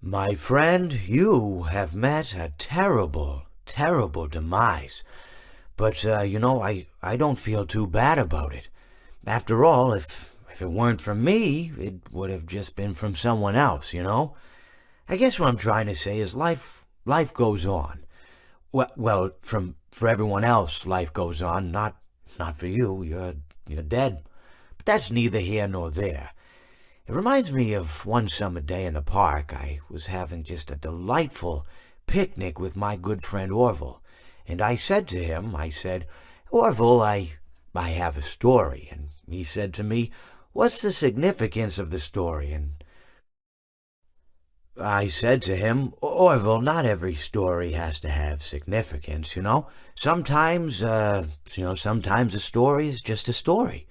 My friend, you have met a terrible, terrible demise. But, I don't feel too bad about it. After all, if it weren't from me, it would have just been from someone else, you know? I guess what I'm trying to say is life goes on. For everyone else, life goes on, not for you. You're dead. But that's neither here nor there. It reminds me of one summer day in the park. I was having just a delightful picnic with my good friend Orville. And I said to him, Orville, I have a story. And he said to me, what's the significance of the story? And I said to him, Orville, not every story has to have significance, you know? Sometimes a story is just a story.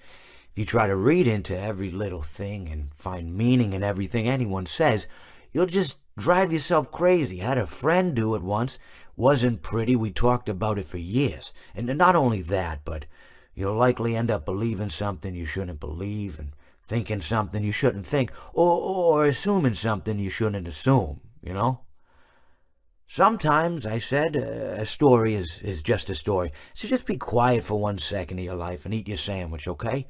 If you try to read into every little thing and find meaning in everything anyone says, you'll just drive yourself crazy. I had a friend do it once. Wasn't pretty. We talked about it for years. And not only that, but you'll likely end up believing something you shouldn't believe and thinking something you shouldn't think, or assuming something you shouldn't assume, you know? Sometimes, I said, a story is just a story. So just be quiet for 1 second of your life and eat your sandwich, okay?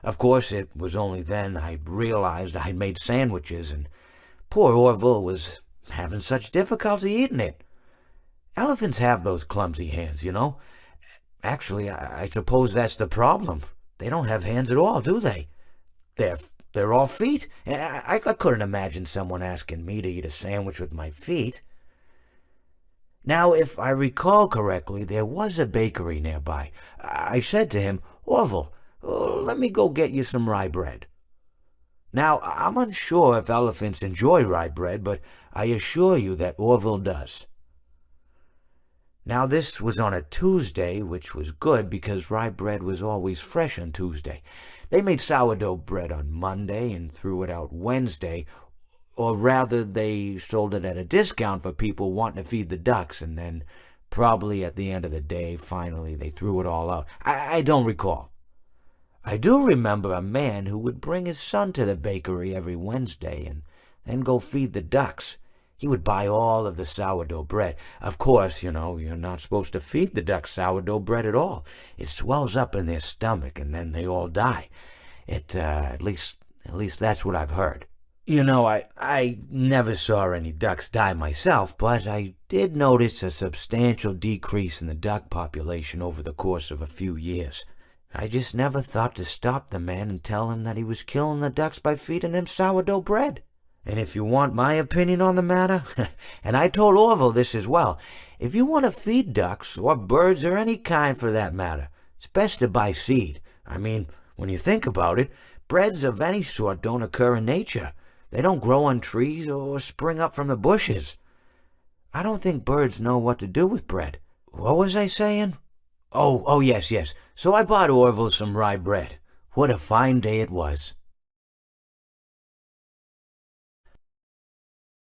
Of course, it was only then I realized I'd made sandwiches, and poor Orville was having such difficulty eating it. Elephants have those clumsy hands, you know? Actually, I suppose that's the problem. They don't have hands at all, do they? They're all feet. I couldn't imagine someone asking me to eat a sandwich with my feet. Now, if I recall correctly, there was a bakery nearby. I said to him, Orville, let me go get you some rye bread. Now, I'm unsure if elephants enjoy rye bread, but I assure you that Orville does. Now, this was on a Tuesday, which was good because rye bread was always fresh on Tuesday. They made sourdough bread on Monday and threw it out Wednesday, or rather, they sold it at a discount for people wanting to feed the ducks, and then probably at the end of the day, finally, they threw it all out. I don't recall. I do remember a man who would bring his son to the bakery every Wednesday and then go feed the ducks. He would buy all of the sourdough bread. Of course, you're not supposed to feed the ducks sourdough bread at all. It swells up in their stomach and then they all die. At least that's what I've heard. I never saw any ducks die myself, but I did notice a substantial decrease in the duck population over the course of a few years. I just never thought to stop the man and tell him that he was killing the ducks by feeding them sourdough bread. And if you want my opinion on the matter, and I told Orville this as well, if you want to feed ducks, or birds, or any kind for that matter, it's best to buy seed. I mean, when you think about it, breads of any sort don't occur in nature. They don't grow on trees or spring up from the bushes. I don't think birds know what to do with bread. What was I saying? Oh, yes. So I bought Orville some rye bread. What a fine day it was.